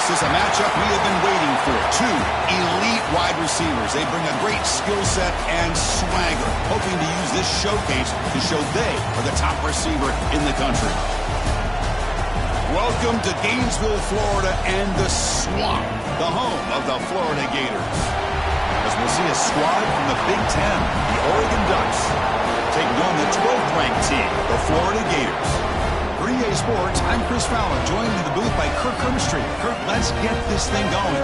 This is a matchup we have been waiting for. Two elite wide receivers. They bring a great skill set and swagger, hoping to use this showcase to show they are the top receiver in the country. Welcome to Gainesville, Florida, and the Swamp, the home of the Florida Gators. As we'll see a squad from the Big Ten, the Oregon Ducks, taking on the 12th-ranked team, the Florida Gators. For EA Sports, I'm Chris Fowler, joined in the booth by Kirk Kermstreet. Kirk, let's get this thing going.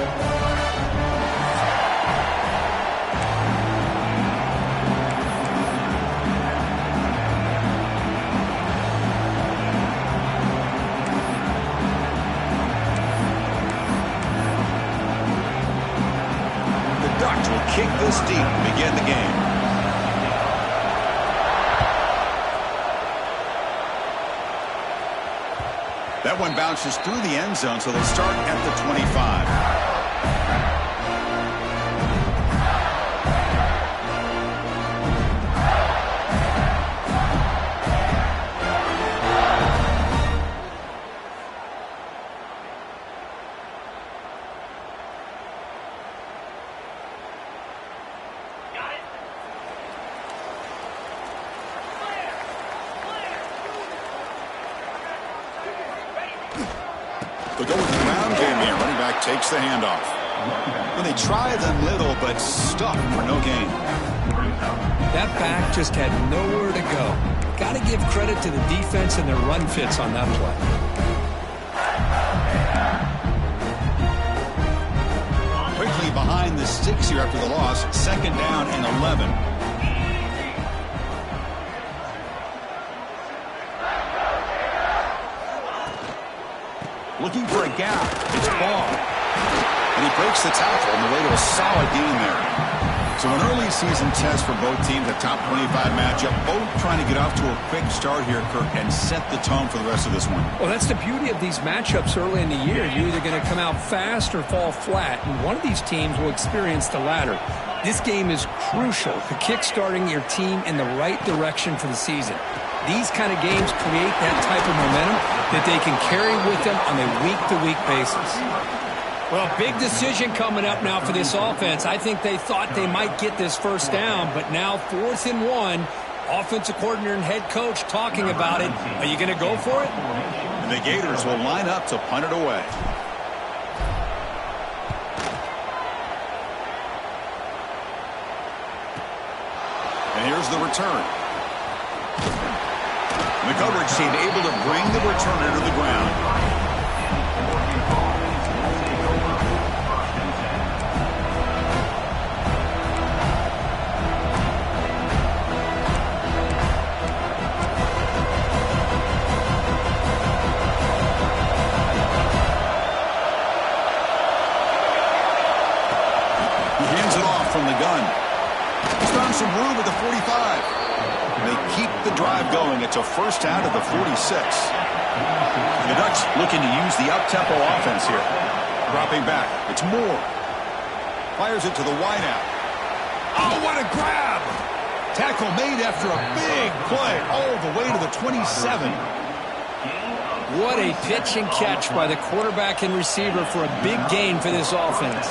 The Ducks will kick this deep to begin the game. That one bounces through the end zone, so they'll start at the 25. They'll go with the ground game here. Running back takes the handoff. And they try them little, but stuck for no gain. That back just had nowhere to go. Got to give credit to the defense and their run fits on that play. Quickly behind the sticks here after the loss. 2nd down and 11. Looking for a gap. It's Ball. And he breaks the tackle on the way to a solid gain there. So an early season test for both teams, a top 25 matchup. Both trying to get off to a quick start here, Kirk, and set the tone for the rest of this one. Well, that's the beauty of these matchups early in the year. You're either going to come out fast or fall flat, and one of these teams will experience the latter. This game is crucial to kick-starting your team in the right direction for the season. These kind of games create that type of momentum that they can carry with them on a week-to-week basis. Well, big decision coming up now for this offense. I think they thought they might get this first down, but now 4th and 1. Offensive coordinator and head coach talking about it. Are you going to go for it? And the Gators will line up to punt it away. And here's the return. The coverage team able to bring the returner to the ground. He hands it off from the gun. He's found some room at the 45. They keep the drive going. It's a first down at the 46. The Ducks looking to use the up-tempo offense here. Dropping back. It's Moore. Fires it to the wideout. Oh, what a grab! Tackle made after a big play all the way to the 27. What a pitch and catch by the quarterback and receiver for a big gain for this offense.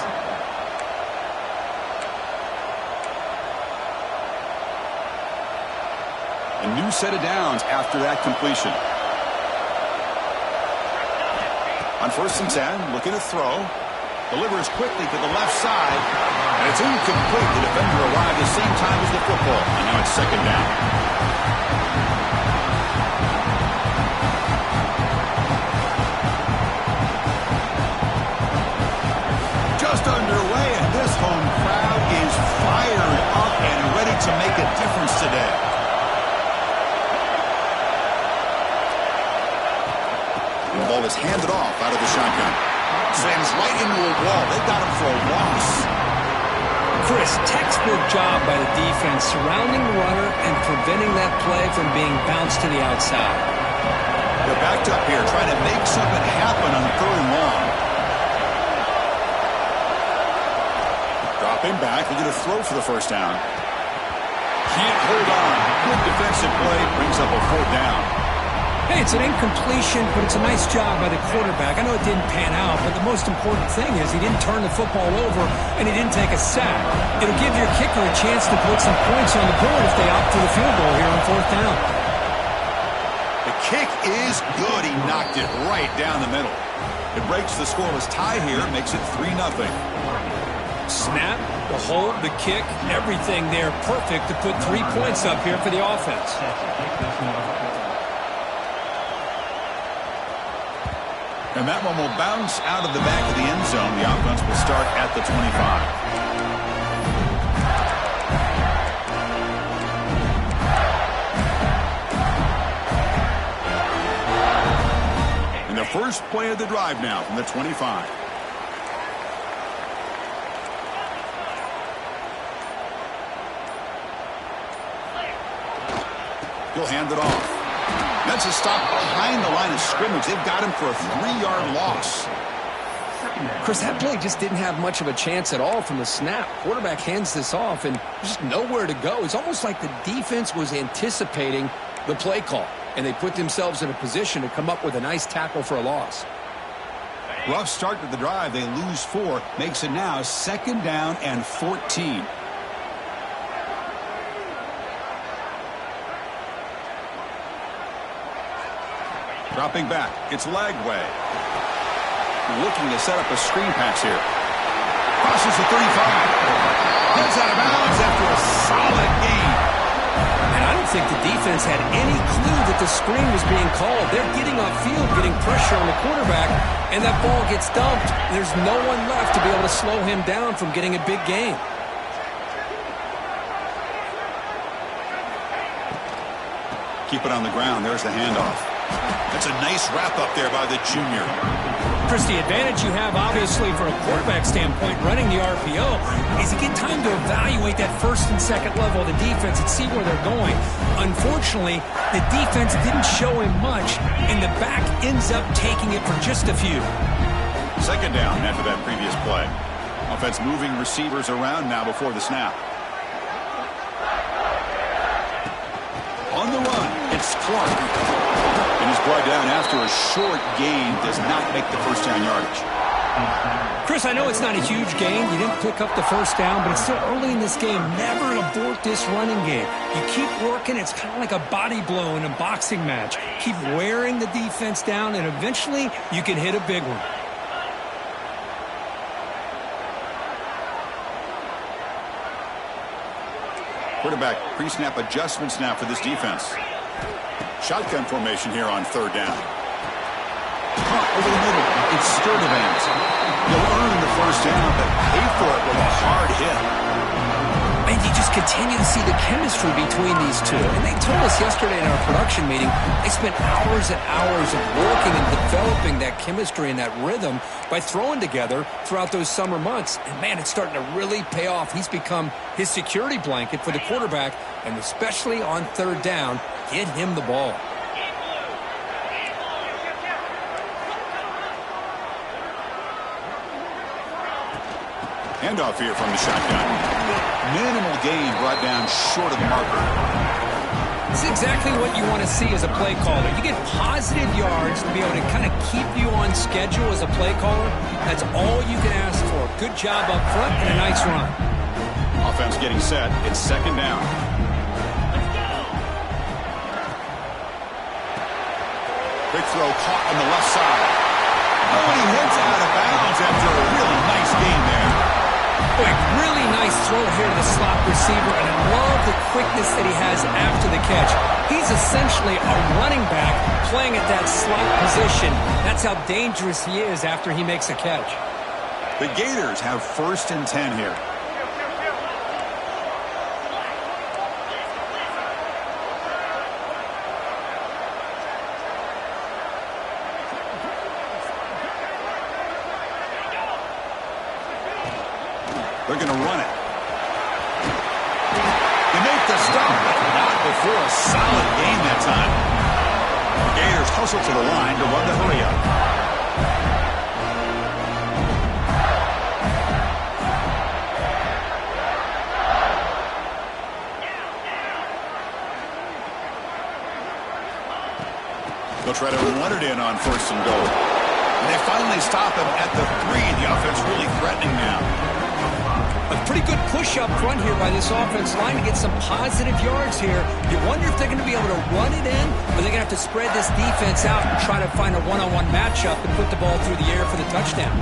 A new set of downs after that completion. On 1st and 10, looking to throw. Delivers quickly to the left side. And it's incomplete. The defender arrived at the same time as the football. And now it's 2nd down. Just underway, and this home crowd is fired up and ready to make a difference today. The ball is handed off out of the shotgun. Slams right into a wall. They got him for a loss. Chris, textbook job by the defense surrounding the runner and preventing that play from being bounced to the outside. They're backed up here trying to make something happen on 3rd and long. Dropping back. They're going to throw for the first down. Can't hold on. Good defensive play. Brings up a 4th down. Hey, it's an incompletion, but it's a nice job by the quarterback. I know it didn't pan out, but the most important thing is he didn't turn the football over and he didn't take a sack. It'll give your kicker a chance to put some points on the board if they opt for the field goal here on 4th down. The kick is good. He knocked it right down the middle. It breaks the scoreless tie here, makes it 3-0. Snap, the hold, the kick, everything there perfect to put 3 points up here for the offense. And that one will bounce out of the back of the end zone. The offense will start at the 25. And the first play of the drive now from the 25. He'll hand it off. That's a stop behind the line of scrimmage. They've got him for a 3-yard loss. Chris, that play just didn't have much of a chance at all from the snap. Quarterback hands this off, and there's just nowhere to go. It's almost like the defense was anticipating the play call, and they put themselves in a position to come up with a nice tackle for a loss. Rough start to the drive. They lose 4. Makes it now 2nd down and 14. Dropping back, it's Lagway. Looking to set up a screen pass here. Crosses the 35. Heads out of bounds after a solid gain. And I don't think the defense had any clue that the screen was being called. They're getting off field, getting pressure on the quarterback, and that ball gets dumped. There's no one left to be able to slow him down from getting a big gain. Keep it on the ground. There's the handoff. That's a nice wrap-up there by the junior. Chris, the advantage you have, obviously, from a quarterback standpoint, running the RPO, is you get time to evaluate that first and second level of the defense and see where they're going. Unfortunately, the defense didn't show him much, and the back ends up taking it for just a few. 2nd down after that previous play. Offense moving receivers around now before the snap. On the run, it's Clark. And he's brought down after a short gain. Does not make the first down yardage. Chris, I know it's not a huge gain. You didn't pick up the first down, but it's still early in this game. Never abort this running game. You keep working. It's kind of like a body blow in a boxing match. Keep wearing the defense down, and eventually you can hit a big one. Quarterback pre-snap adjustments now for this defense. Shotgun formation here on 3rd down. Over the middle. It's Sturdivant. He'll earn the first down, but pay for it with a hard hit. And you just continue to see the chemistry between these two. And they told us yesterday in our production meeting, they spent hours and hours of working and developing that chemistry and that rhythm by throwing together throughout those summer months. And, man, it's starting to really pay off. He's become his security blanket for the quarterback, and especially on 3rd down, get him the ball. Handoff here from the shotgun. Minimal gain brought down short of the marker. This is exactly what you want to see as a play caller. You get positive yards to be able to kind of keep you on schedule as a play caller. That's all you can ask for. Good job up front and a nice run. Offense getting set. It's 2nd down. Big throw caught on the left side. Oh, and he heads out of bounds after a really nice gain there. Boy, really nice throw here to the slot receiver, and I love the quickness that he has after the catch. He's essentially a running back playing at that slot position. That's how dangerous he is after he makes a catch. The Gators have 1st and 10 here. They're going to run it. They make the stop, but not before a solid gain that time. The Gators hustle to the line to run the hurry-up. They'll try to run it in on 1st and goal. And they finally stop him at the 3. The offense really threatening now. A pretty good push up front here by this offense line to get some positive yards here. You wonder if they're going to be able to run it in, or they're going to have to spread this defense out and try to find a one-on-one matchup and put the ball through the air for the touchdown.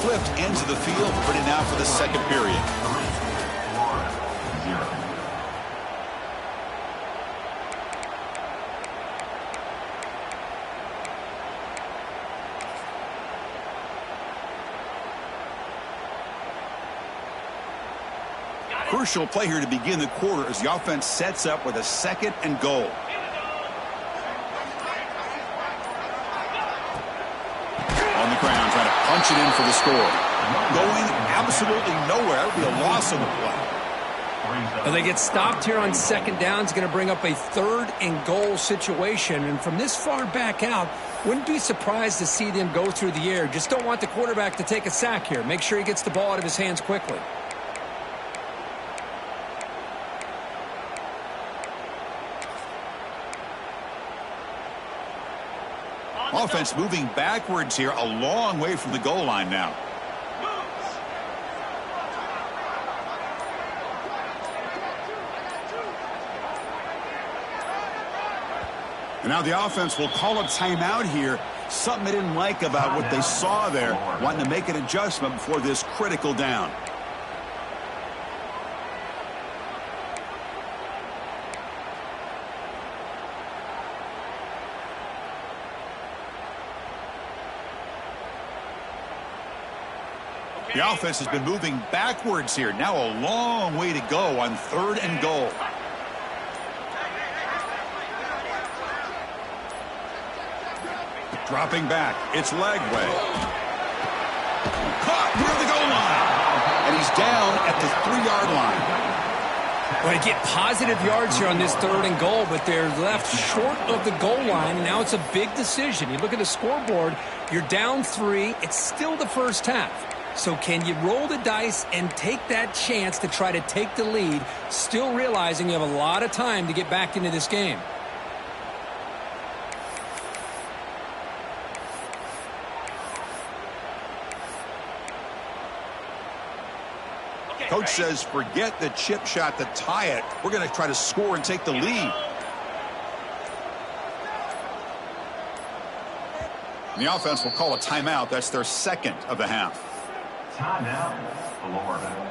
Flipped ends of the field, ready now for the second period. Crucial play here to begin the quarter as the offense sets up with a 2nd and goal. On the ground, trying to punch it in for the score. Going absolutely nowhere. That would be a loss on the play. Well, they get stopped here on 2nd down. It's going to bring up a 3rd and goal situation. And from this far back out, wouldn't be surprised to see them go through the air. Just don't want the quarterback to take a sack here. Make sure he gets the ball out of his hands quickly. Offense moving backwards here, a long way from the goal line now. And now the offense will call a timeout here. Something they didn't like about what they saw there. Wanting to make an adjustment before this critical down. The offense has been moving backwards here. Now a long way to go on 3rd and goal. Dropping back. It's Legway. Caught near the goal line. And he's down at the 3-yard line. Well, to get positive yards here on this 3rd and goal, but they're left short of the goal line, and now it's a big decision. You look at the scoreboard, you're down 3. It's still the first half. So can you roll the dice and take that chance to try to take the lead, still realizing you have a lot of time to get back into this game? Coach says forget the chip shot to tie it. We're going to try to score and take the lead. And the offense will call a timeout. That's their 2nd of the half. Timeout, Florida.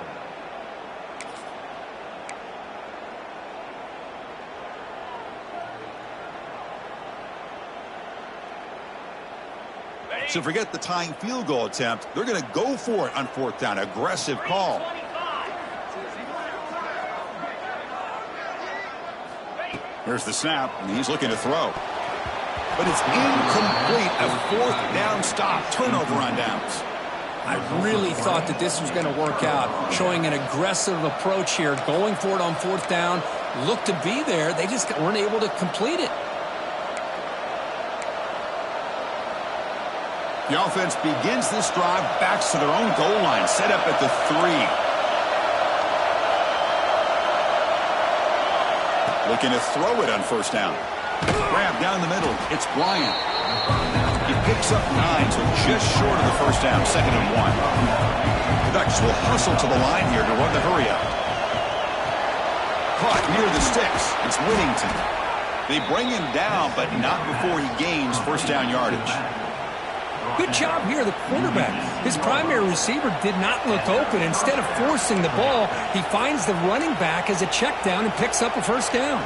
So forget the tying field goal attempt. They're going to go for it on 4th down. Aggressive call. Here's the snap, and he's looking to throw. But it's incomplete. A 4th down stop. Turnover on downs. I really thought that this was going to work out, showing an aggressive approach here, going for it on 4th down. Looked to be there. They just weren't able to complete it. The offense begins this drive, backs to their own goal line, set up at the 3. Looking to throw it on 1st down. Grab down the middle. It's Bryant. He picks up 9, so just short of the 1st down, 2nd and 1. The Ducks will hustle to the line here to run the hurry up. Caught near the sticks. It's Whittington. They bring him down, but not before he gains 1st down yardage. Good job here, the quarterback. His primary receiver did not look open. Instead of forcing the ball, he finds the running back as a check down and picks up a 1st down.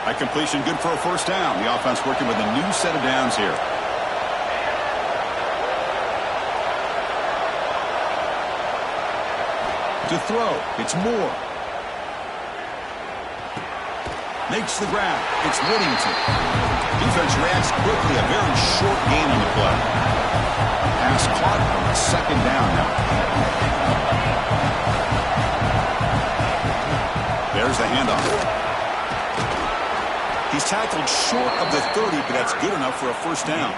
That completion good for a 1st down. The offense working with a new set of downs here. To throw, it's Moore. Makes the grab. It's Whittington. Defense reacts quickly. A very short gain on the play. Pass caught on the 2nd down now. There's the handoff. He's tackled short of the 30, but that's good enough for a first down.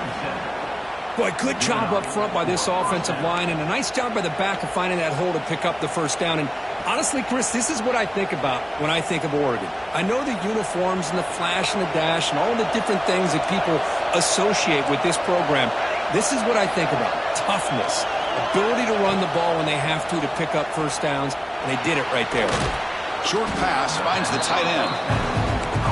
Boy, good job up front by this offensive line, and a nice job by the back of finding that hole to pick up the first down. And honestly, Chris, this is what I think about when I think of Oregon. I know the uniforms and the flash and the dash and all the different things that people associate with this program. This is what I think about. Toughness, ability to run the ball when they have to pick up first downs, and they did it right there. Short pass finds the tight end.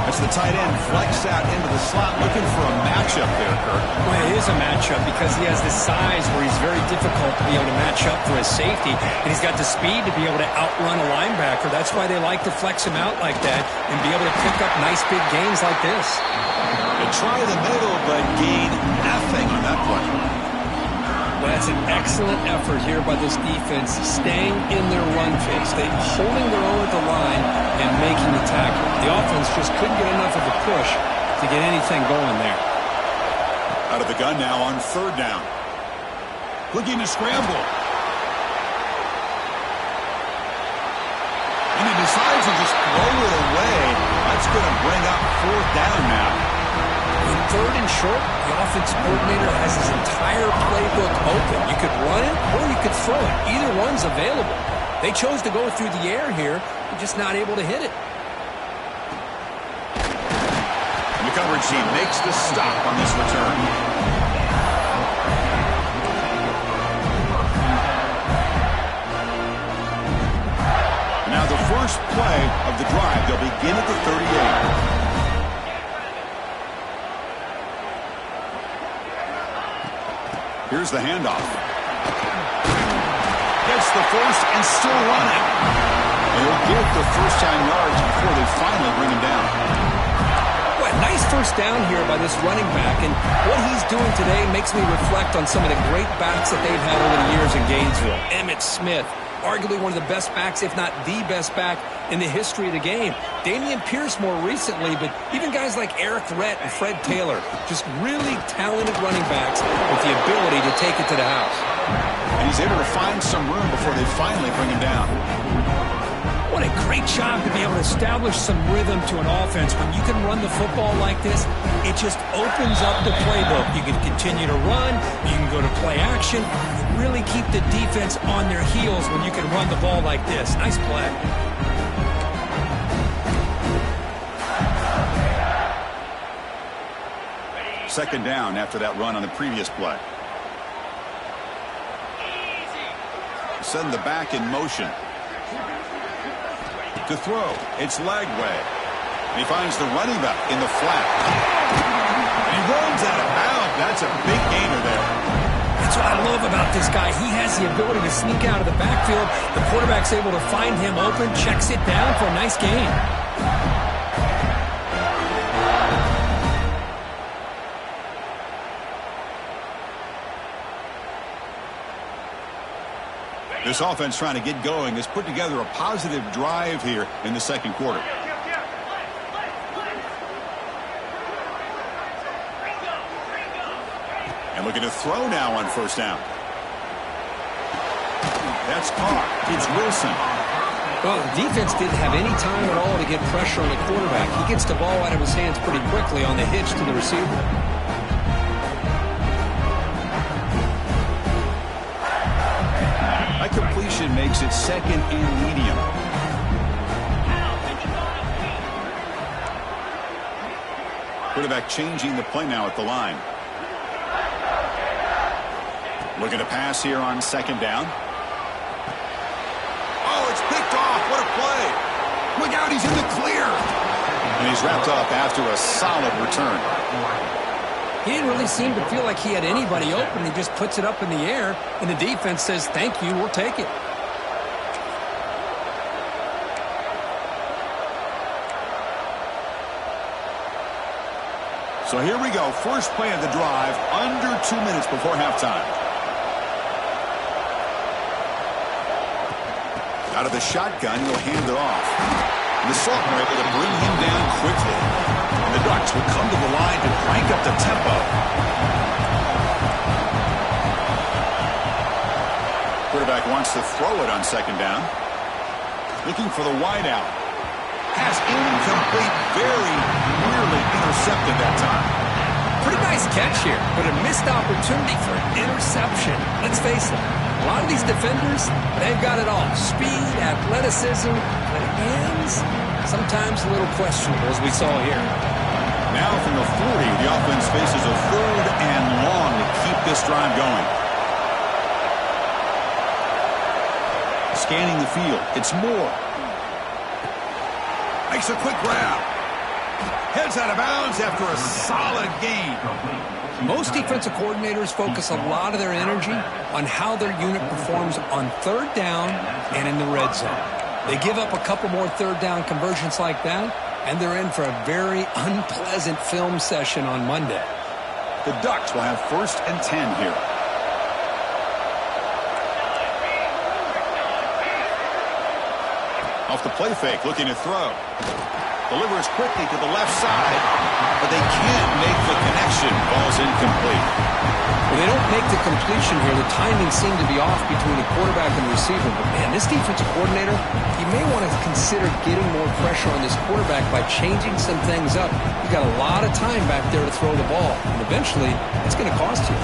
That's the tight end flexed out into the slot, looking for a matchup there, Kirk. Well, it is a matchup because he has the size where he's very difficult to be able to match up for his safety, and he's got the speed to be able to outrun a linebacker. That's why they like to flex him out like that and be able to pick up nice big gains like this. They try the middle, but gain nothing on that play. Well, that's an excellent effort here by this defense, staying in their run phase. They're holding their own at the line and making the tackle. The offense just couldn't get enough of a push to get anything going there. Out of the gun now on third down. Looking to scramble. And he decides to just throw it away. That's going to bring up fourth down now. In third and short, the offense coordinator has his entire playbook open. You could run it or you could throw it. Either one's available. They chose to go through the air here. They're just not able to hit it. The coverage team makes the stop on this return. Now the first play of the drive. They'll begin at the 38. Here's the handoff. Gets the first and still running. And he'll get the first down yards before they finally bring him down. Well, nice first down here by this running back. And what he's doing today makes me reflect on some of the great backs that they've had over the years in Gainesville. Emmitt Smith, arguably one of the best backs, if not the best back in the history of the game. Damian Pierce more recently, but even guys like Eric Rhett and Fred Taylor, just really talented running backs with the ability to take it to the house. And he's able to find some room before they finally bring him down. What a great job to be able to establish some rhythm to an offense. When you can run the football like this, it just opens up the playbook. You can continue to run, you can go to play action, and really keep the defense on their heels when you can run the ball like this. Nice play. Second down after that run on the previous play. Send the back in motion. To throw, it's Lagway. He finds the running back in the flat. And he runs out of bounds. That's a big gainer there. That's what I love about this guy. He has the ability to sneak out of the backfield. The quarterback's able to find him open, checks it down for a nice gain. This offense trying to get going has put together a positive drive here in the second quarter. And looking to throw now on first down. That's caught. It's Wilson. Well, the defense didn't have any time at all to get pressure on the quarterback. He gets the ball out of his hands pretty quickly on the hitch to the receiver. Completion makes it second and medium. Quarterback changing the play now at the line. Looking to pass here on second down. Oh, it's picked off. What a play. Look out, he's in the clear. And he's wrapped up after a solid return. He didn't really seem to feel like he had anybody open. He just puts it up in the air, and the defense says, thank you, we'll take it. So here we go. First play of the drive, under 2 minutes before halftime. Out of the shotgun, he'll hand it off. And the Sultan are able to bring him down quickly. And the Ducks will come to the line to crank up the tempo. Quarterback wants to throw it on second down. Looking for the wide out. Pass incomplete, very nearly intercepted that time. Pretty nice catch here, but a missed opportunity for an interception. Let's face it, a lot of these defenders, they've got it all. Speed, athleticism, but hands, sometimes a little questionable, as we saw here. Now from the 40, the offense faces a 3rd and long to keep this drive going. Scanning the field, it's Moore. Makes a quick grab. Heads out of bounds after a solid gain. Most defensive coordinators focus a lot of their energy on how their unit performs on 3rd down and in the red zone. They give up a couple more 3rd down conversions like that, and they're in for a very unpleasant film session on Monday. The Ducks will have 1st and 10 here. Off the play fake, looking to throw. Delivers quickly to the left side, but they can't make the connection. Ball's incomplete. Well, they don't make the completion here. The timing seemed to be off between the quarterback and the receiver. But, man, this defensive coordinator, he may want to consider getting more pressure on this quarterback by changing some things up. You've got a lot of time back there to throw the ball, and eventually it's going to cost you.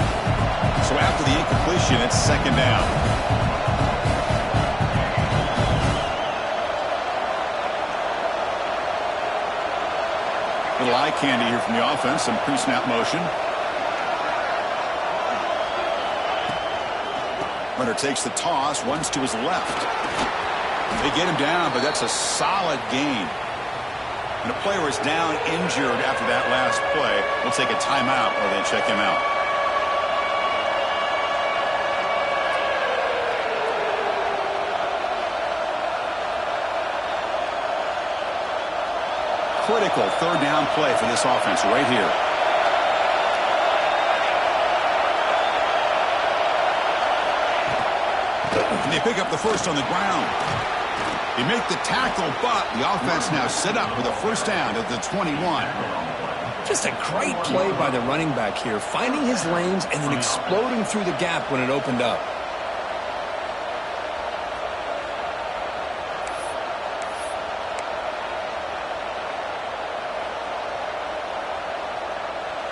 So after the incompletion, it's 2nd down. Little eye candy here from the offense, some pre-snap motion. Runner takes the toss, runs to his left. They get him down, but that's a solid gain. And the player is down injured after that last play. We'll take a timeout while they check him out. Critical 3rd down play for this offense right here. And they pick up the 1st on the ground. They make the tackle, but the offense now set up with a 1st down at the 21. Just a great play by the running back here, finding his lanes and then exploding through the gap when it opened up.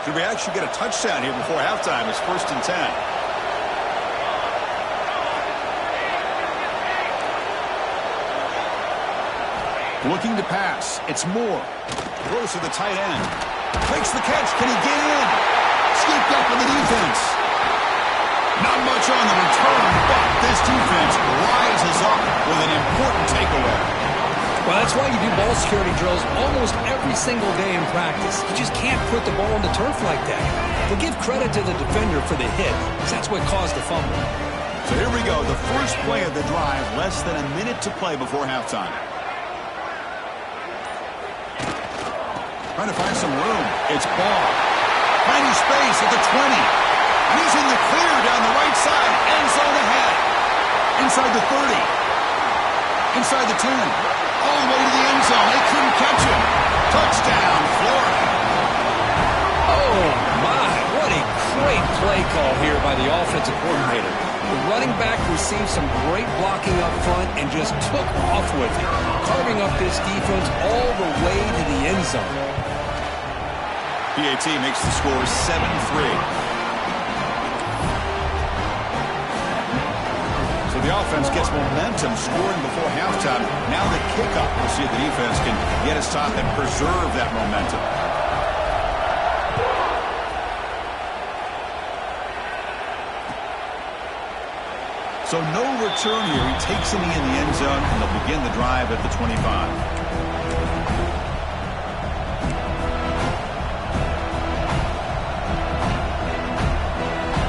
Could we actually get a touchdown here before halftime? It's 1st and 10. Looking to pass. It's Moore. Throws to the tight end. Makes the catch. Can he get in? Scooped up with the defense. Not much on the return, but this defense rises up with an important takeaway. Well, that's why you do ball security drills almost every single day in practice. You just can't put the ball on the turf like that. But give credit to the defender for the hit, because that's what caused the fumble. So here we go, the first play of the drive, less than a minute to play before halftime. Trying to find some room. It's Ball. Finding space at the 20. And he's in the clear down the right side. End zone ahead. Inside the 30. Inside the 10. All the way to the end zone. They couldn't catch him. Touchdown, Florida. Oh, my. What a great play call here by the offensive coordinator. The running back received some great blocking up front and just took off with it, carving up this defense all the way to the end zone. PAT makes the score 7-3. So the offense gets momentum scoring before halftime. Now the kickoff. We'll see if the defense can get a stop and preserve that momentum. So no return here. He takes a knee in the end zone, and they'll begin the drive at the 25.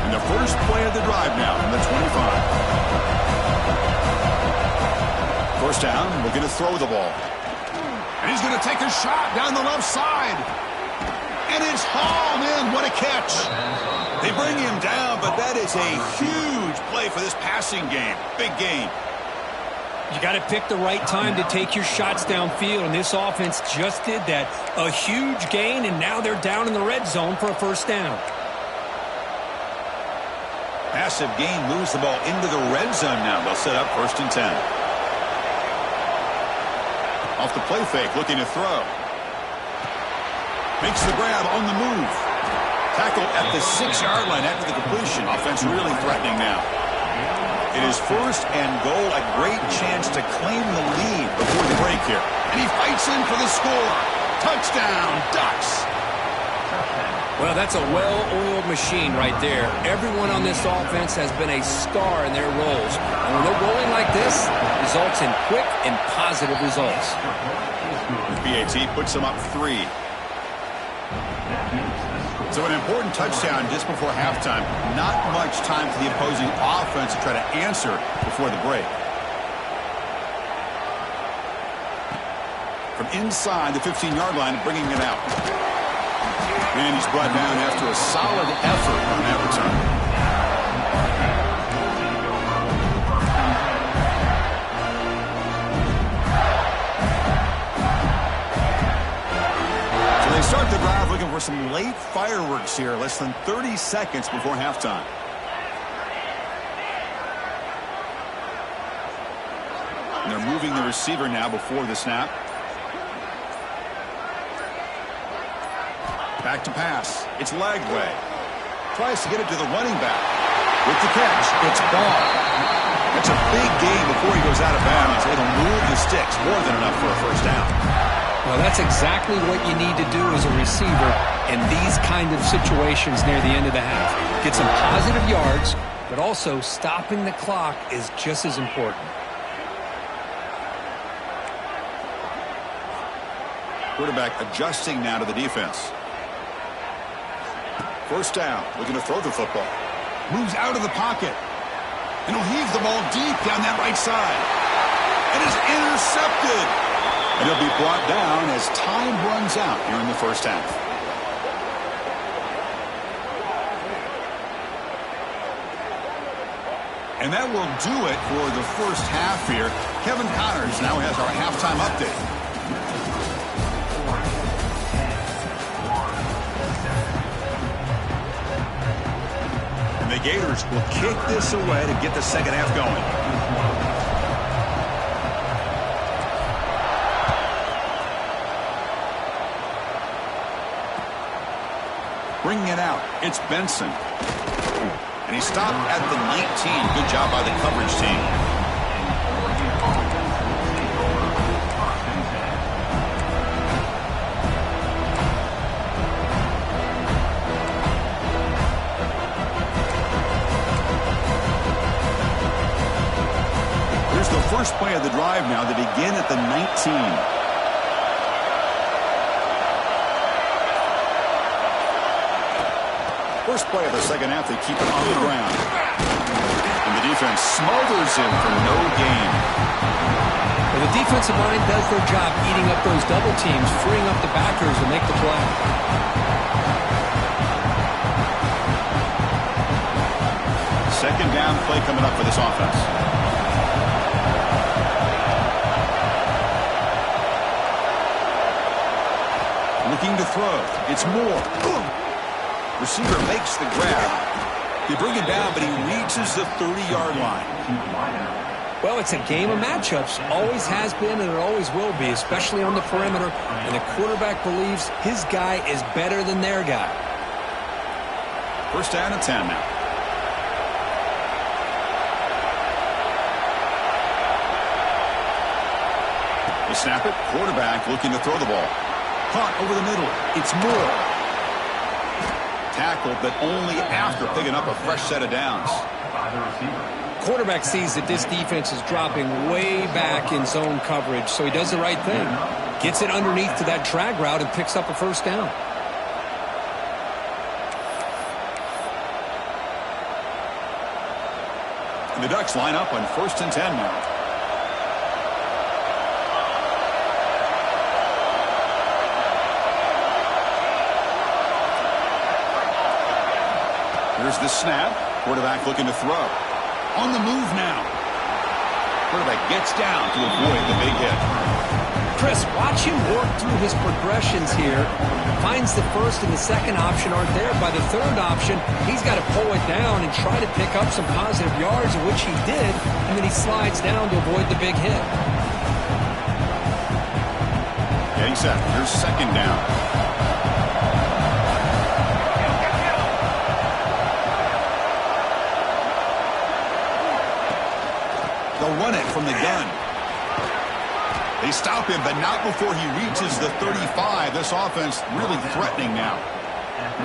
And the first play of the drive now from the 25. First down, looking to throw the ball. And he's going to take a shot down the left side. And it's hauled in. What a catch. They bring him down, but that is a huge play for this passing game. Big gain. You got to pick the right time to take your shots downfield, and this offense just did that. A huge gain, and now they're down in the red zone for a first down. Massive gain moves the ball into the red zone now. They'll set up 1st and 10. Off the play fake, looking to throw. Makes the grab on the move. Tackle at the 6-yard line after the completion. Offense really threatening now. It is first and goal. A great chance to claim the lead before the break here. And he fights in for the score. Touchdown, Ducks. Well, that's a well-oiled machine right there. Everyone on this offense has been a star in their roles. And when they're rolling like this, it results in quick and positive results. BAT puts them up 3. So an important touchdown just before halftime. Not much time for the opposing offense to try to answer before the break. From inside the 15-yard line, bringing it out. And he's brought down after a solid effort on that return. Start the drive looking for some late fireworks here. Less than 30 seconds before halftime. And they're moving the receiver now before the snap. Back to pass. It's Lagway. Tries to get it to the running back. With the catch, it's Ball. That's a big gain before he goes out of bounds. It'll move the sticks. More than enough for a first down. Well, that's exactly what you need to do as a receiver in these kind of situations near the end of the half. Get some positive yards, but also stopping the clock is just as important. Quarterback adjusting now to the defense. First down, looking to throw the football. Moves out of the pocket. And he'll heave the ball deep down that right side. And is intercepted. And he'll be brought down as time runs out here in the first half. And that will do it for the first half here. Kevin Connors now has our halftime update. And the Gators will kick this away to get the second half going. Bringing it out, it's Benson. And he stopped at the 19. Good job by the coverage team. Here's the first play of the drive now. They begin at the 19. First play of the second half, they keep it on the ground. And the defense smothers him for no gain. Well, the defensive line does their job eating up those double teams, freeing up the backers to make the play. Second down play coming up for this offense. Looking to throw. It's Moore. Boom. Receiver makes the grab. They bring him down, but he reaches the 30-yard line. Well, it's a game of matchups. Always has been and it always will be, especially on the perimeter. And the quarterback believes his guy is better than their guy. First down and 10 now. They snap it. Quarterback looking to throw the ball. Caught over the middle. It's Moore. Tackled, but only after picking up a fresh set of downs. Quarterback sees that this defense is dropping way back in zone coverage, so he does the right thing. Gets it underneath to that drag route and picks up a first down. And the Ducks line up on 1st and 10 now. Here's the snap. Quarterback looking to throw. On the move now. Quarterback gets down to avoid the big hit. Chris, watch him work through his progressions here. Finds the first and the second option aren't there. By the third option, he's got to pull it down and try to pick up some positive yards, of which he did, and then he slides down to avoid the big hit. Getting set. Here's second down. They'll run it from the gun. They stop him, but not before he reaches the 35. This offense really threatening now.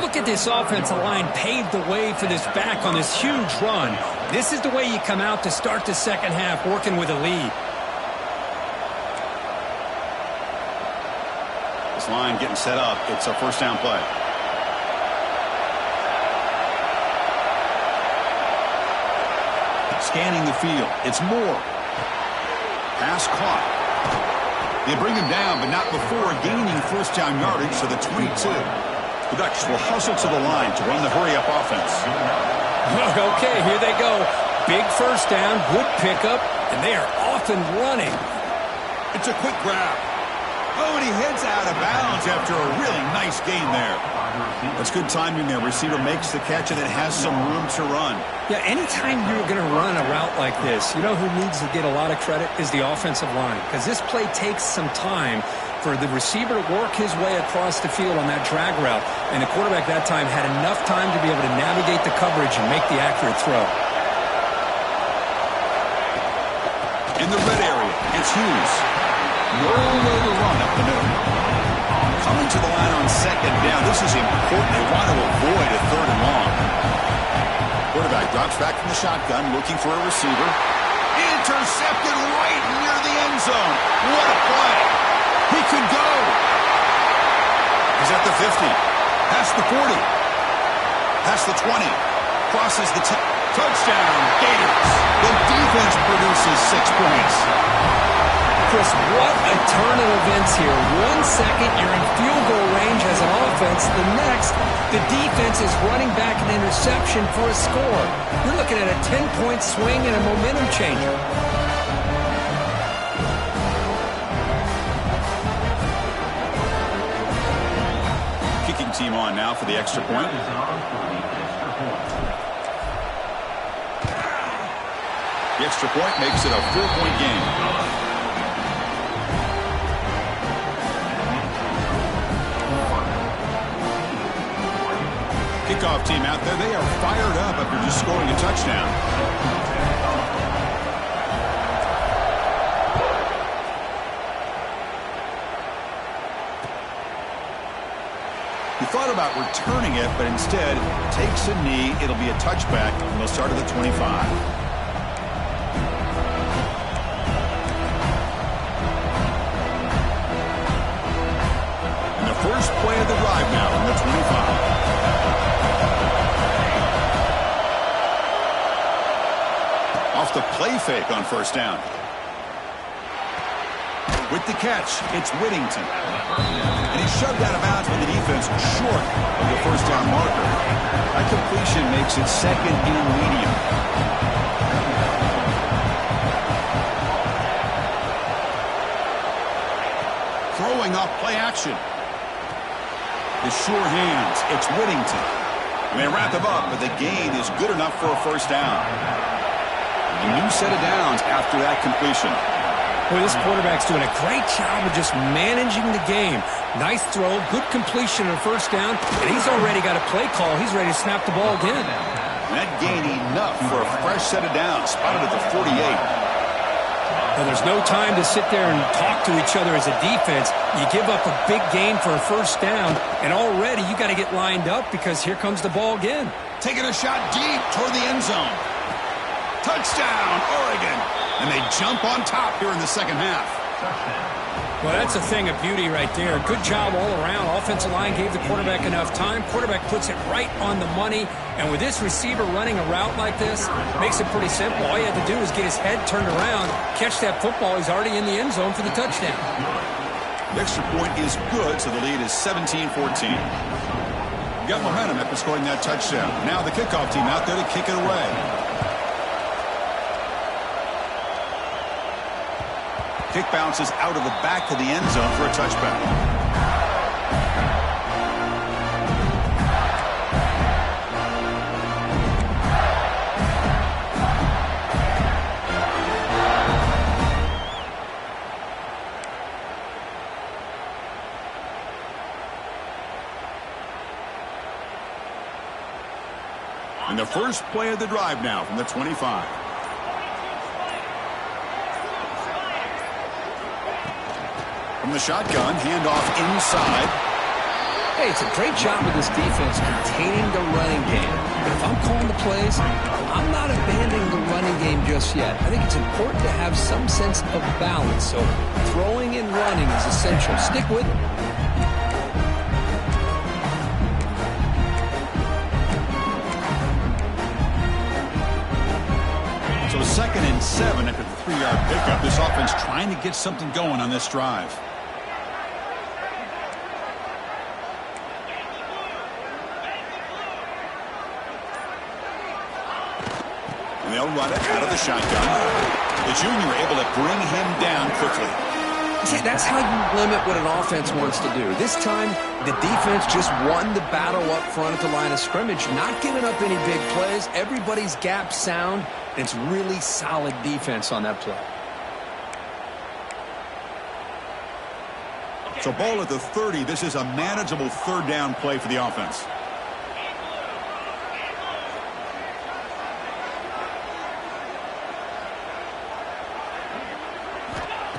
Look at this offensive line paved the way for this back on this huge run. This is the way you come out to start the second half, working with a lead. This line getting set up. It's a first down play. Scanning the field. It's Moore. Pass caught. They bring him down, but not before gaining first down yardage to the 22. The Ducks will hustle to the line to run the hurry-up offense. Okay, here they go. Big first down, good pickup, and they are off and running. It's a quick grab. Oh, and he heads out of bounds after a really nice gain there. That's good timing there. Receiver makes the catch and it has some room to run. Yeah, anytime you're going to run a route like this, you know who needs to get a lot of credit is the offensive line, because this play takes some time for the receiver to work his way across the field on that drag route, and the quarterback that time had enough time to be able to navigate the coverage and make the accurate throw. In the red area, it's Hughes. Nowhere to run up the middle. Coming to the line on second down. This is important. They want to avoid a third and long. Quarterback drops back from the shotgun, looking for a receiver. Intercepted right near the end zone. What a play. He could go. He's at the 50. Past the 40. Past the 20. Crosses the 10. Touchdown, Gators. The defense produces 6 points. Chris, what a turn of events here. 1 second, you're in field goal range as an offense. The next, the defense is running back an interception for a score. You're looking at a 10-point swing and a momentum changer. Kicking team on now for the extra point. The extra point makes it a 4-point game. Kickoff team out there. They are fired up after just scoring a touchdown. He thought about returning it, but instead takes a knee. It'll be a touchback, and they'll start at the 25. First play of the drive now from the 25. Off the play fake on first down. With the catch, it's Whittington. And he's shoved out of bounds with the defense short of the first down marker. That completion makes it second and medium. Throwing off play action. The sure hands. It's Whittington. And they wrap him up, but the gain is good enough for a first down. A new set of downs after that completion. Boy, this quarterback's doing a great job of just managing the game. Nice throw, good completion on first down, and he's already got a play call. He's ready to snap the ball again. And that gain enough for a fresh set of downs, spotted at the 48. Well, there's no time to sit there and talk to each other as a defense. You give up a big gain for a first down, and already you got to get lined up because here comes the ball again. Taking a shot deep toward the end zone. Touchdown, Oregon. And they jump on top here in the second half. Well, that's a thing of beauty right there. Good job all around. Offensive line gave the quarterback enough time. Quarterback puts it right on the money. And with this receiver running a route like this, makes it pretty simple. All you have to do is get his head turned around, catch that football. He's already in the end zone for the touchdown. The extra point is good, so the lead is 17-14. Got momentum after scoring that touchdown. Now the kickoff team out there to kick it away. Kick bounces out of the back of the end zone for a touchback. And the first play of the drive now from the 25. From the shotgun, handoff inside. Hey, it's a great job with this defense containing the running game. But if I'm calling the plays, I'm not abandoning the running game just yet. I think it's important to have some sense of balance. So throwing and running is essential. Stick with it. So 2nd and 7 after the 3-yard pickup. This offense trying to get something going on this drive. And they'll run it out of the shotgun. The junior able to bring him down quickly. See, that's how you limit what an offense wants to do. This time, the defense just won the battle up front at the line of scrimmage, not giving up any big plays. Everybody's gap sound. It's really solid defense on that play. So ball at the 30. This is a manageable 3rd down play for the offense.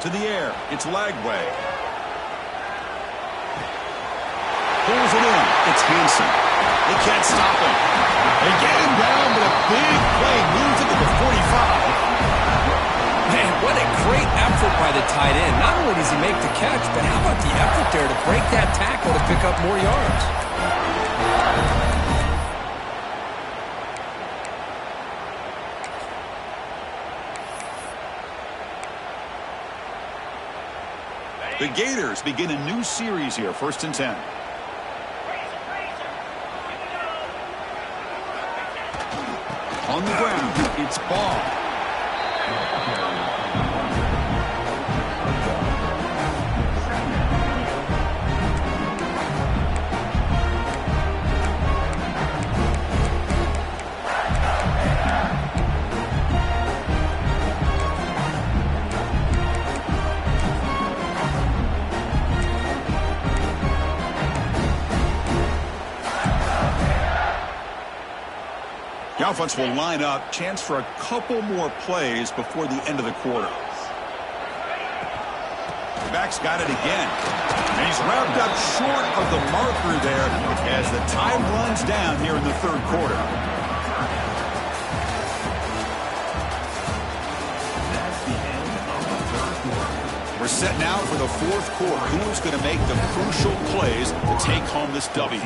To the air. It's Lagway. Pulls it in. It's Hansen. They can't stop him. They get him down, but a big play moves it to the 45. Man, what a great effort by the tight end. Not only does he make the catch, but how about the effort there to break that tackle to pick up more yards? The Gators begin a new series here, 1st and 10. On the ground, it's Ball. The offense will line up. Chance for a couple more plays before the end of the quarter. The back's got it again. And he's wrapped up short of the marker there as the time runs down here in the 3rd quarter. That's the end of the 3rd quarter. We're set now for the 4th quarter. Who's going to make the crucial plays to take home this W?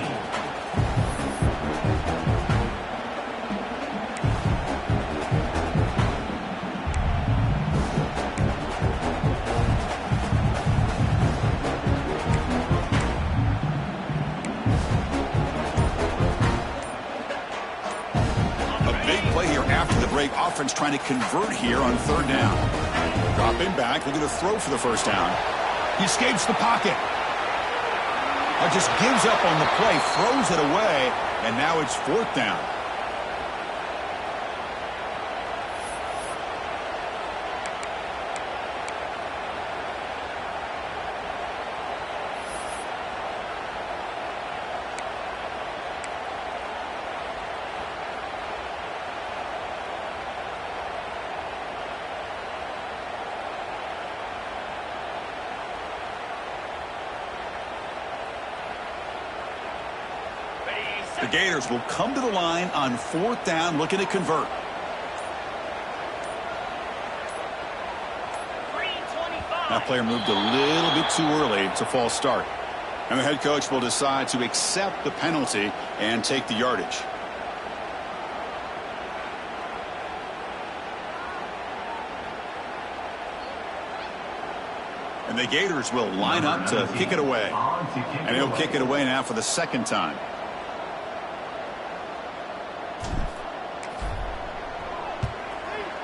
Offense trying to convert here on 3rd down. Drop him back. Looking to throw for the 1st down. He escapes the pocket. Just gives up on the play, throws it away, and now it's 4th down. The Gators will come to the line on 4th down, looking to convert. That player moved a little bit too early. It's a false start. And the head coach will decide to accept the penalty and take the yardage. And the Gators will line up to kick it away. And he'll kick it away now for the 2nd time.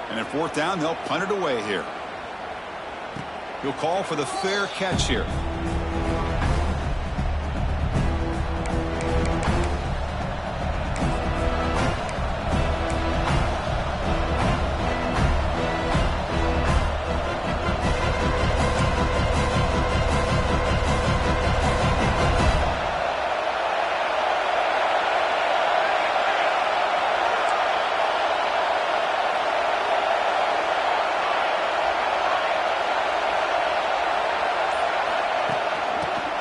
And at 4th down, they'll punt it away here. He'll call for the fair catch here.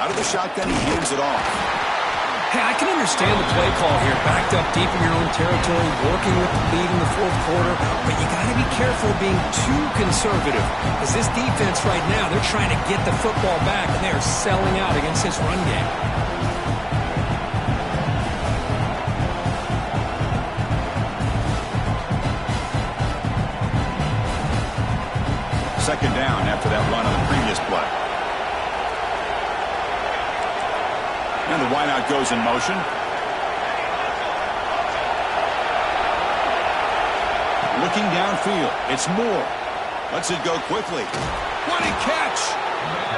Out of the shotgun, he hands it off. Hey, I can understand the play call here. Backed up deep in your own territory, working with the lead in the fourth quarter. But you got to be careful of being too conservative. Because this defense right now, they're trying to get the football back, and they are selling out against this run game. Second down after that run on the previous play. And the wideout goes in motion. Looking downfield. It's Moore. Lets it go quickly. What a catch!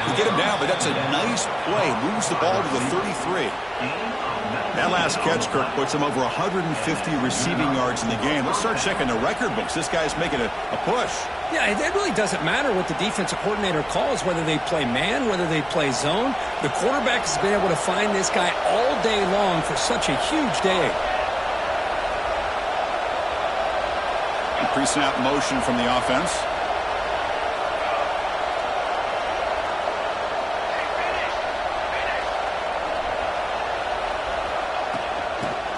You get him down, but that's a nice play. Moves the ball to the 33. That last catch, Kirk, puts him over 150 receiving yards in the game. Let's start checking the record books. This guy's making a push. Yeah, it really doesn't matter what the defensive coordinator calls, whether they play man, whether they play zone. The quarterback has been able to find this guy all day long for such a huge day. Pre-snap motion from the offense.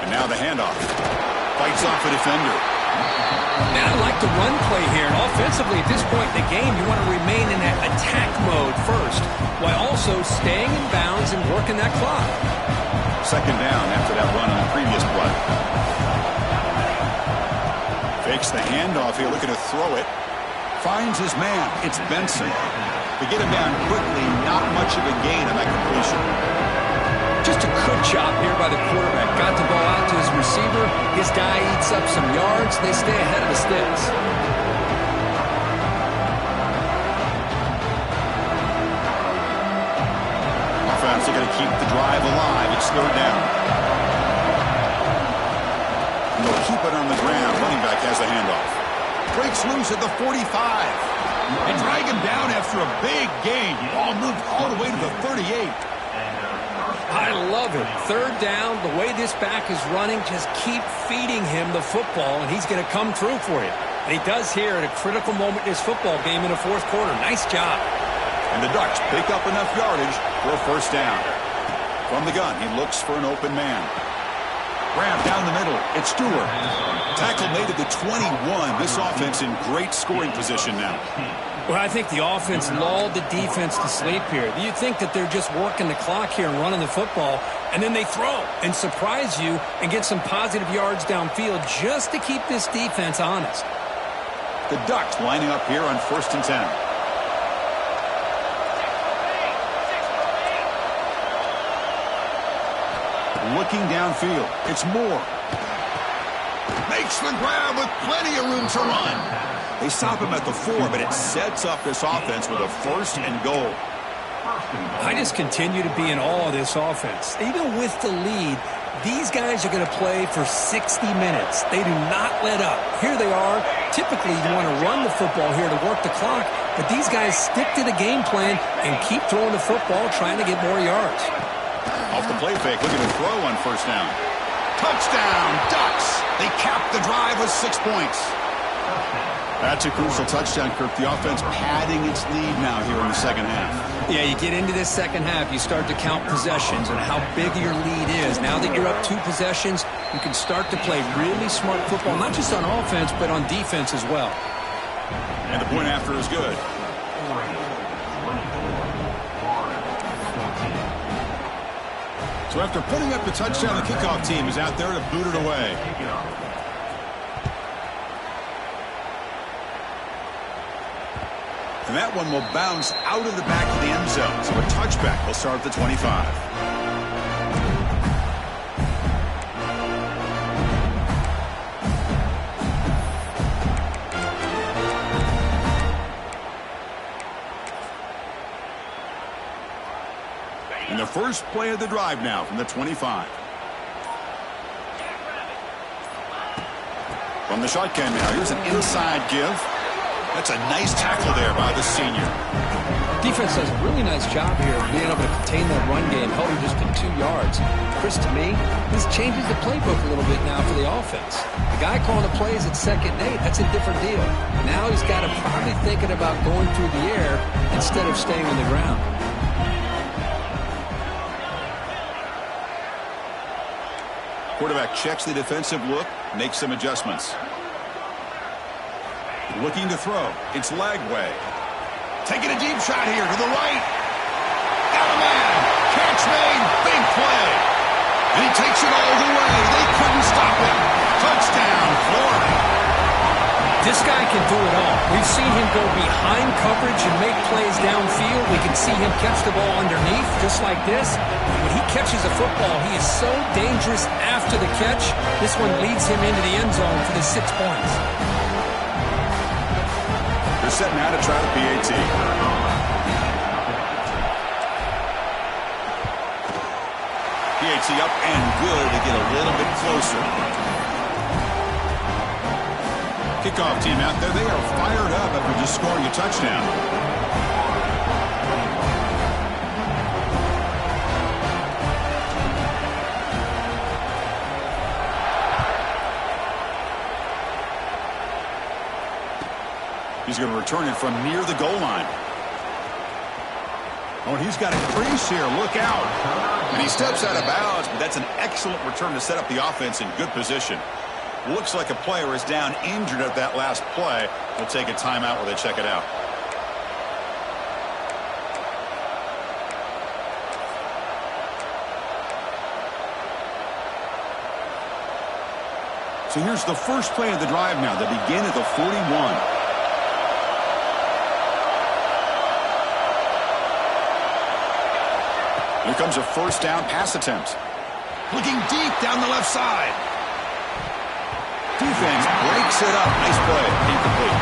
And now the handoff. Fights off a defender. Man, I like the run play here. And offensively, at this point in the game, you want to remain in that attack mode first, while also staying in bounds and working that clock. Second down after that run on the previous play. Fakes the handoff here, looking to throw it. Finds his man. It's Benson. To get him down quickly, not much of a gain on that completion. Just a good job here by the quarterback. Got the ball out to his receiver. His guy eats up some yards. They stay ahead of the sticks. Offense, they're going to keep the drive alive. It's third down. And they'll keep it on the ground. Running back has the handoff. Breaks loose at the 45. And drag him down after a big gain. Ball moved all the way to the 38. I love it. Third down, the way this back is running, just keep feeding him the football, and he's going to come through for you. And he does here at a critical moment in this football game in the fourth quarter. Nice job. And the Ducks pick up enough yardage for a first down. From the gun, he looks for an open man. Grab down the middle. It's Stewart. Tackle made at the 21. This offense in great scoring position now. Well, I think the offense lulled the defense to sleep here. You think that they're just working the clock here and running the football, and then they throw and surprise you and get some positive yards downfield just to keep this defense honest. The Ducks lining up here on 1st and 10. Looking downfield. It's Moore. Makes the grab with plenty of room to run. They stop him at the 4, but it sets up this offense with a 1st and goal. I just continue to be in awe of this offense. Even with the lead, these guys are going to play for 60 minutes. They do not let up. Here they are. Typically, you want to run the football here to work the clock, but these guys stick to the game plan and keep throwing the football, trying to get more yards. Off the play fake, looking to throw on 1st down. Touchdown, Ducks! They cap the drive with 6 points. That's a crucial touchdown, Kirk. The offense padding its lead now here in the second half. Yeah, you get into this second half, you start to count possessions and how big your lead is. Now that you're up 2 possessions, you can start to play really smart football, not just on offense, but on defense as well. And the point after is good. So after putting up the touchdown, the kickoff team is out there to boot it away. And that one will bounce out of the back of the end zone. So a touchback will start at the 25. And the first play of the drive now from the 25. From the shotgun now, here's an inside give. That's a nice tackle there by the senior. Defense does a really nice job here of being able to contain that run game, held him just to 2 yards. Chris, to me, this changes the playbook a little bit now for the offense. The guy calling the plays at 2nd and 8, that's a different deal. Now he's got to probably thinking about going through the air instead of staying on the ground. Quarterback checks the defensive look, makes some adjustments. Looking to throw. It's Lagway. Taking a deep shot here to the right. Got a man. Catch made. Big play. And he takes it all the way. They couldn't stop him. Touchdown, Florida. This guy can do it all. We've seen him go behind coverage and make plays downfield. We can see him catch the ball underneath, just like this. When he catches a football, he is so dangerous after the catch. This one leads him into the end zone for the 6 points. They're set now to try the PAT. PAT up and good to get a little bit closer. Kickoff team out there. They are fired up after just scoring a touchdown. He's going to return it from near the goal line. Oh, and he's got a crease here. Look out. And he steps out of bounds, but that's an excellent return to set up the offense in good position. Looks like a player is down injured at that last play. They'll take a timeout while they check it out. So here's the first play of the drive now. They begin at the 41. Here comes a first down pass attempt. Looking deep down the left side. Defense breaks it up. Nice play. Incomplete.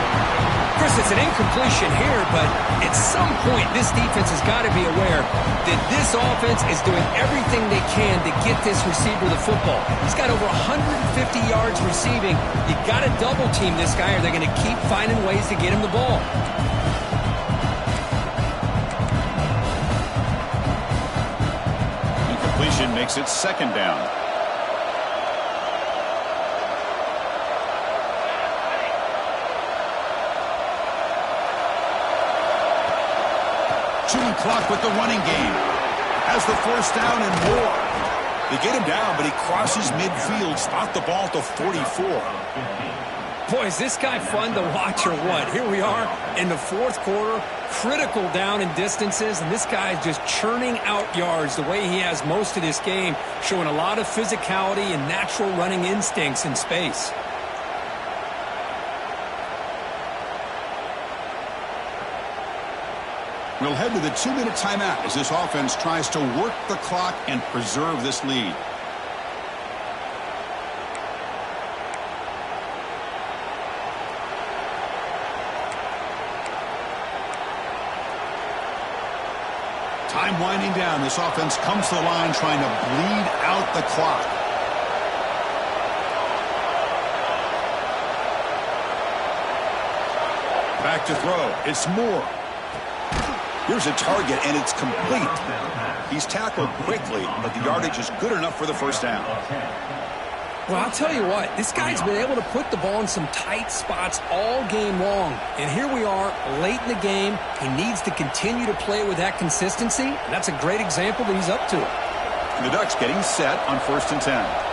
Chris, it's an incompletion here, but at some point this defense has got to be aware that this offense is doing everything they can to get this receiver the football. He's got over 150 yards receiving. You've got to double team this guy or they're going to keep finding ways to get him the ball. Incompletion makes it second down. Shooting clock with the running game. Has the first down and more. They get him down, but he crosses midfield. Spot the ball at the 44. Boy, is this guy fun to watch or what? Here we are in the fourth quarter. Critical down in distances, and this guy is just churning out yards the way he has most of this game, showing a lot of physicality and natural running instincts in space. We'll head to the 2-minute timeout as this offense tries to work the clock and preserve this lead. Time winding down. This offense comes to the line trying to bleed out the clock. Back to throw. It's Moore. Here's a target, and it's complete. He's tackled quickly, but the yardage is good enough for the first down. Well, I'll tell you what, this guy's been able to put the ball in some tight spots all game long. And here we are, late in the game. He needs to continue to play with that consistency, and that's a great example that he's up to it. The Ducks getting set on 1st and 10.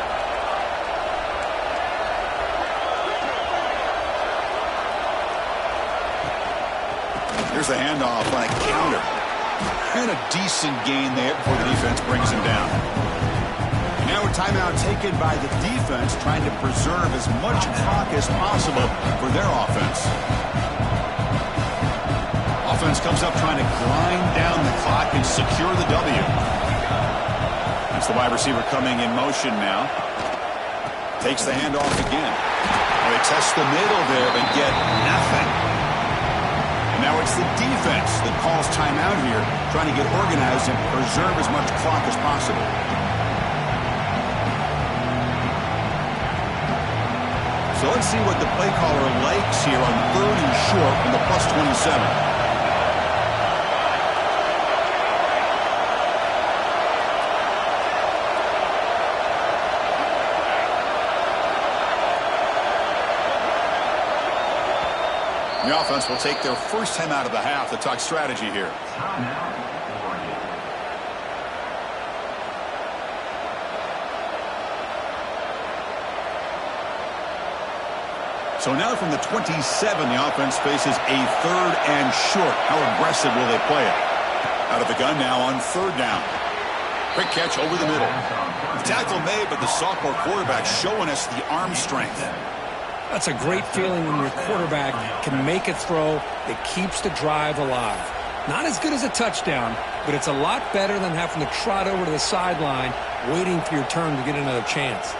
Here's the handoff on a counter. And a decent gain there before the defense brings him down. And now a timeout taken by the defense, trying to preserve as much clock as possible for their offense. Offense comes up trying to grind down the clock and secure the W. That's the wide receiver coming in motion now. Takes the handoff again. Well, they test the middle there, but get nothing. Now it's the defense that calls timeout here, trying to get organized and preserve as much clock as possible. So let's see what the play caller likes here on 3rd and short from the +27. The offense will take their first time out of the half to talk strategy here. So now from the 27, the offense faces a 3rd and short. How aggressive will they play it? Out of the gun now on 3rd down. Quick catch over the middle. The tackle made, but the sophomore quarterback showing us the arm strength. That's a great feeling when your quarterback can make a throw that keeps the drive alive. Not as good as a touchdown, but it's a lot better than having to trot over to the sideline waiting for your turn to get another chance.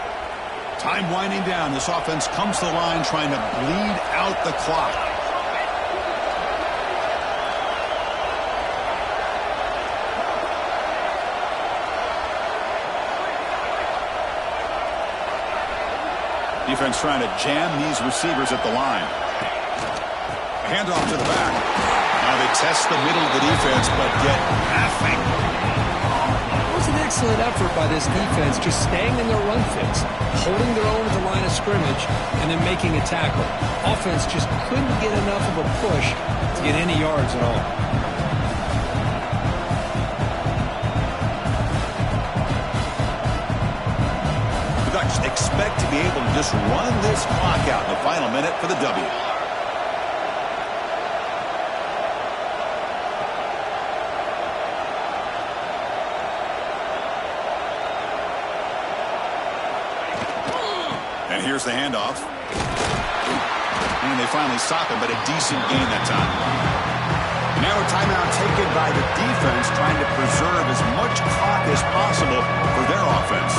Time winding down. This offense comes to the line trying to bleed out the clock. Defense trying to jam these receivers at the line. Handoff to the back. Now they test the middle of the defense, but get nothing. It was an excellent effort by this defense, just staying in their run fits, holding their own at the line of scrimmage, and then making a tackle. Offense just couldn't get enough of a push to get any yards at all. The Ducks expect to be able to just run this clock out in the final minute for the W. And here's the handoff. And they finally stop him, but a decent gain that time. Now a timeout taken by the defense, trying to preserve as much clock as possible for their offense.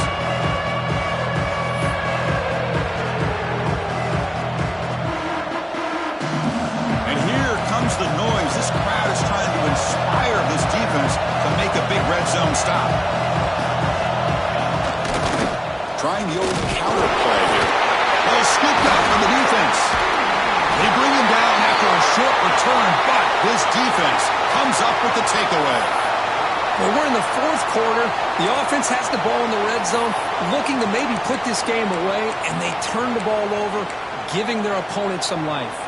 And here comes the noise. This crowd is trying to inspire this defense to make a big red zone stop. Trying the old counter play here. Well, scoop back from the defense. They bring him down after a short return, but his defense comes up with the takeaway. Well, we're in the 4th quarter. The offense has the ball in the red zone, looking to maybe put this game away, and they turn the ball over, giving their opponent some life.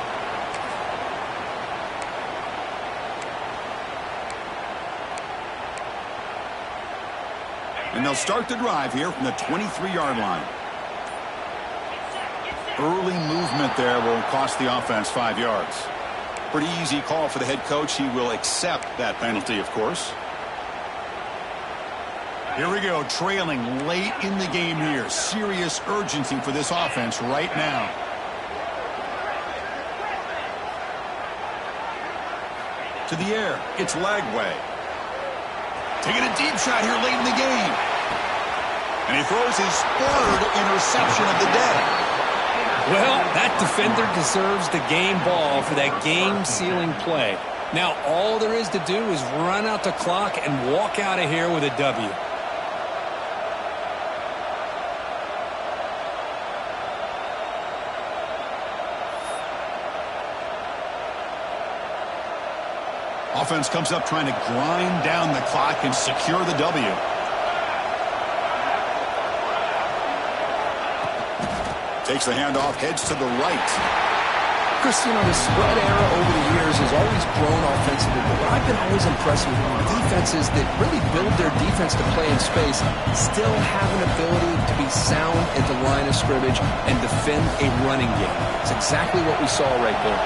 And they'll start the drive here from the 23-yard line. Early movement there will cost the offense 5 yards. Pretty easy call for the head coach. He will accept that penalty, of course. Here we go, trailing late in the game here. Serious urgency for this offense right now. To the air, it's Lagway. Taking a deep shot here late in the game. And he throws his 3rd interception of the day. Well, that defender deserves the game ball for that game-sealing play. Now, all there is to do is run out the clock and walk out of here with a W. Offense comes up trying to grind down the clock and secure the W. Takes the handoff, heads to the right. Chris, you know, the spread era over the years has always grown offensively, but what I've been always impressed with defenses that really build their defense to play in space still have an ability to be sound at the line of scrimmage and defend a running game. It's exactly what we saw right there.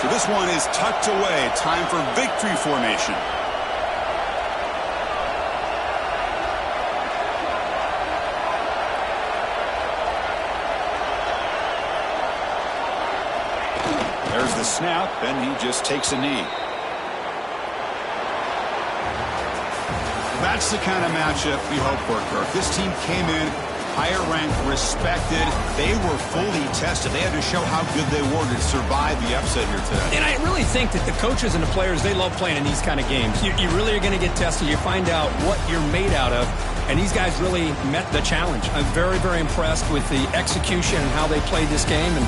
So this one is tucked away. Time for victory formation. There's the snap, and he just takes a knee. That's the kind of matchup we hope for, Kirk. This team came in higher ranked, respected. They were fully tested. They had to show how good they were to survive the upset here today. And I really think that the coaches and the players, they love playing in these kind of games. You really are going to get tested. You find out what you're made out of. And these guys really met the challenge. I'm very, very impressed with the execution and how they played this game. And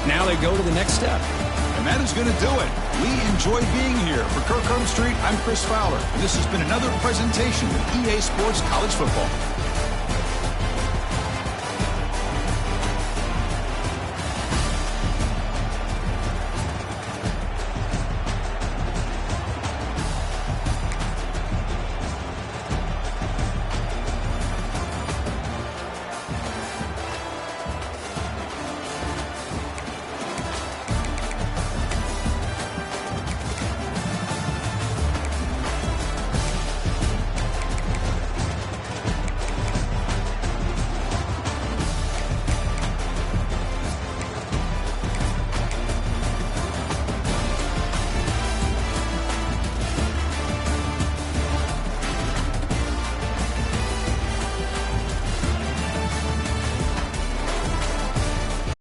now they go to the next step. And that is going to do it. We enjoy being here. For Kirk Street, I'm Chris Fowler. And this has been another presentation of EA Sports College Football.